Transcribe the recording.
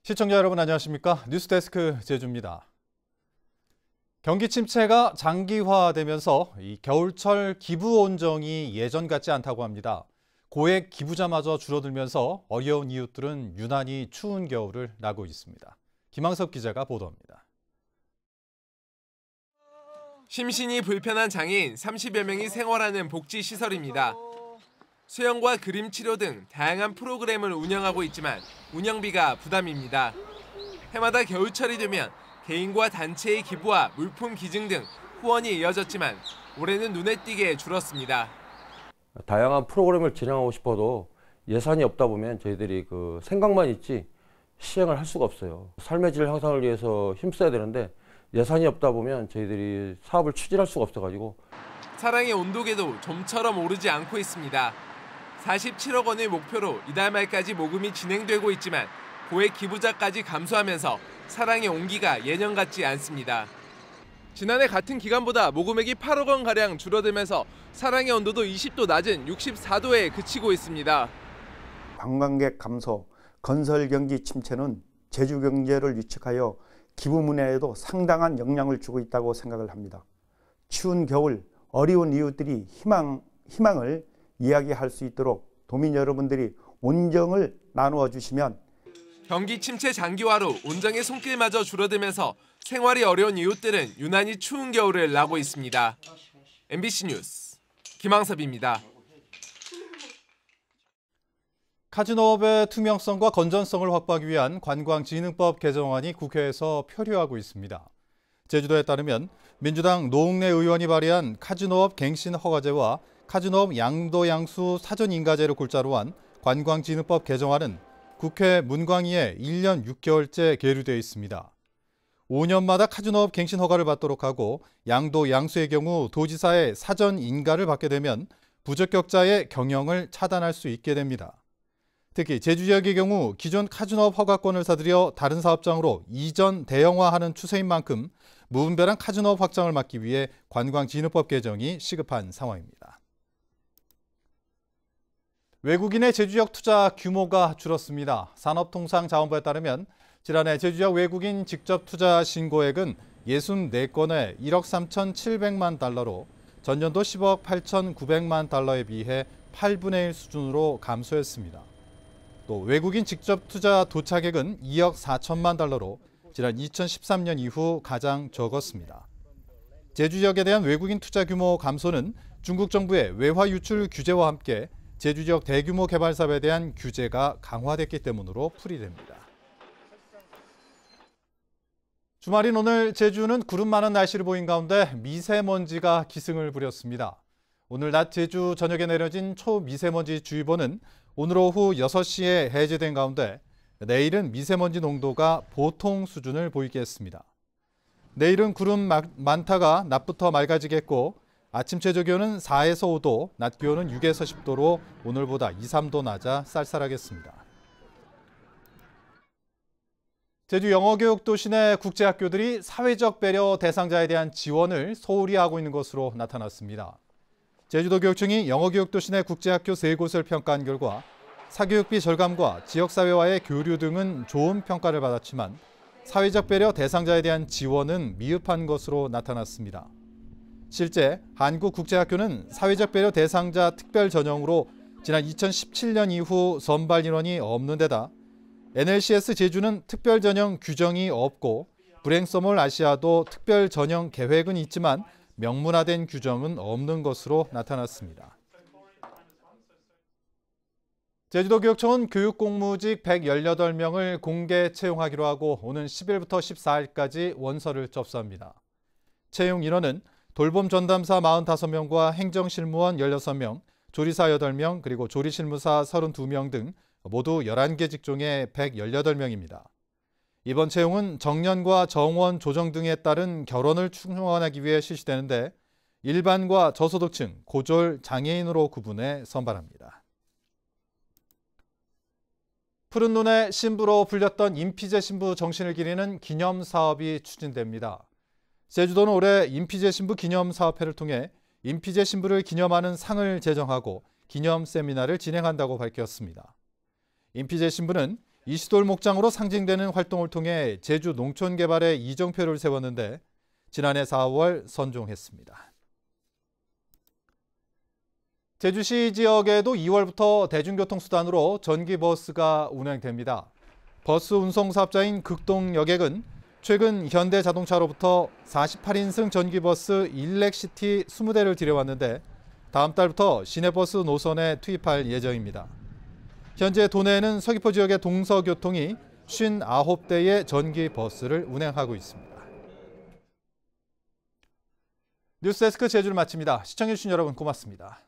시청자 여러분 안녕하십니까? 뉴스데스크 제주입니다. 경기 침체가 장기화되면서 이 겨울철 기부 온정이 예전 같지 않다고 합니다. 고액 기부자마저 줄어들면서 어려운 이웃들은 유난히 추운 겨울을 나고 있습니다. 김항섭 기자가 보도합니다. 심신이 불편한 장애인 30여 명이 생활하는 복지시설입니다. 수영과 그림 치료 등 다양한 프로그램을 운영하고 있지만 운영비가 부담입니다. 해마다 겨울철이 되면 개인과 단체의 기부와 물품 기증 등 후원이 이어졌지만 올해는 눈에 띄게 줄었습니다. 다양한 프로그램을 진행하고 싶어도 예산이 없다 보면 저희들이 생각만 있지 시행을 할 수가 없어요. 삶의 질 향상을 위해서 힘써야 되는데 예산이 없다 보면 저희들이 사업을 추진할 수가 없어가지고. 사랑의 온도계도 좀처럼 오르지 않고 있습니다. 47억 원을 목표로 이달 말까지 모금이 진행되고 있지만 고액 기부자까지 감소하면서 사랑의 온기가 예년 같지 않습니다. 지난해 같은 기간보다 모금액이 8억 원가량 줄어들면서 사랑의 온도도 20도 낮은 64도에 그치고 있습니다. 관광객 감소, 건설 경기 침체는 제주 경제를 위축하여 기부 문화에도 상당한 영향을 주고 있다고 생각을 합니다. 추운 겨울, 어려운 이웃들이 희망을 이야기할 수 있도록 도민 여러분들이 온정을 나누어 주시면. 경기 침체 장기화로 온정의 손길마저 줄어들면서 생활이 어려운 이웃들은 유난히 추운 겨울을 나고 있습니다. MBC 뉴스 김항섭입니다. 카지노업의 투명성과 건전성을 확보하기 위한 관광진흥법 개정안이 국회에서 표류하고 있습니다. 제주도에 따르면 민주당 노웅래 의원이 발의한 카지노업 갱신 허가제와 카지노업 양도양수 사전인가제를 골자로 한 관광진흥법 개정안은 국회 문광위에 1년 6개월째 계류되어 있습니다. 5년마다 카지노업 갱신 허가를 받도록 하고 양도양수의 경우 도지사의 사전인가를 받게 되면 부적격자의 경영을 차단할 수 있게 됩니다. 특히 제주 지역의 경우 기존 카지노업 허가권을 사들여 다른 사업장으로 이전 대형화하는 추세인 만큼 무분별한 카지노업 확장을 막기 위해 관광진흥법 개정이 시급한 상황입니다. 외국인의 제주 지역 투자 규모가 줄었습니다. 산업통상자원부에 따르면 지난해 제주 지역 외국인 직접 투자 신고액은 64건에 1억 3,700만 달러로 전년도 10억 8,900만 달러에 비해 8분의 1 수준으로 감소했습니다. 또 외국인 직접 투자 도착액은 2억 4천만 달러로 지난 2013년 이후 가장 적었습니다. 제주 지역에 대한 외국인 투자 규모 감소는 중국 정부의 외화 유출 규제와 함께 제주 지역 대규모 개발 사업에 대한 규제가 강화됐기 때문으로 풀이됩니다. 주말인 오늘 제주는 구름 많은 날씨를 보인 가운데 미세먼지가 기승을 부렸습니다. 오늘 낮 제주 전역에 내려진 초미세먼지 주의보는 오늘 오후 6시에 해제된 가운데 내일은 미세먼지 농도가 보통 수준을 보이게 했습니다. 내일은 구름 많다가 낮부터 맑아지겠고 아침 최저 기온은 4에서 5도, 낮 기온은 6에서 10도로 오늘보다 2, 3도 낮아 쌀쌀하겠습니다. 제주 영어교육도시 내 국제학교들이 사회적 배려 대상자에 대한 지원을 소홀히 하고 있는 것으로 나타났습니다. 제주도교육청이 영어교육도시 내 국제학교 3곳을 평가한 결과 사교육비 절감과 지역사회와의 교류 등은 좋은 평가를 받았지만 사회적 배려 대상자에 대한 지원은 미흡한 것으로 나타났습니다. 실제 한국국제학교는 사회적 배려 대상자 특별 전형으로 지난 2017년 이후 선발 인원이 없는 데다 NLCS 제주는 특별 전형 규정이 없고 브랭서몰 아시아도 특별 전형 계획은 있지만 명문화된 규정은 없는 것으로 나타났습니다. 제주도교육청은 교육공무직 118명을 공개 채용하기로 하고 오는 10일부터 14일까지 원서를 접수합니다. 채용 인원은 돌봄 전담사 45명과 행정실무원 16명, 조리사 8명, 그리고 조리실무사 32명 등 모두 11개 직종의 118명입니다. 이번 채용은 정년과 정원 조정 등에 따른 결혼을 충원하기 위해 실시되는데 일반과 저소득층, 고졸, 장애인으로 구분해 선발합니다. 푸른 눈의 신부로 불렸던 임피제 신부 정신을 기리는 기념사업이 추진됩니다. 제주도는 올해 임피제 신부 기념사업회를 통해 임피제 신부를 기념하는 상을 제정하고 기념 세미나를 진행한다고 밝혔습니다. 임피제 신부는 이시돌 목장으로 상징되는 활동을 통해 제주 농촌 개발의 이정표를 세웠는데 지난해 4월 선종했습니다. 제주시 지역에도 2월부터 대중교통수단으로 전기버스가 운행됩니다. 버스 운송 사업자인 극동여객은 최근 현대자동차로부터 48인승 전기버스 일렉시티 20대를 들여왔는데 다음 달부터 시내버스 노선에 투입할 예정입니다. 현재 도내에는 서귀포 지역의 동서교통이 59대의 전기버스를 운행하고 있습니다. 뉴스데스크 제주를 마칩니다. 시청해주신 여러분 고맙습니다.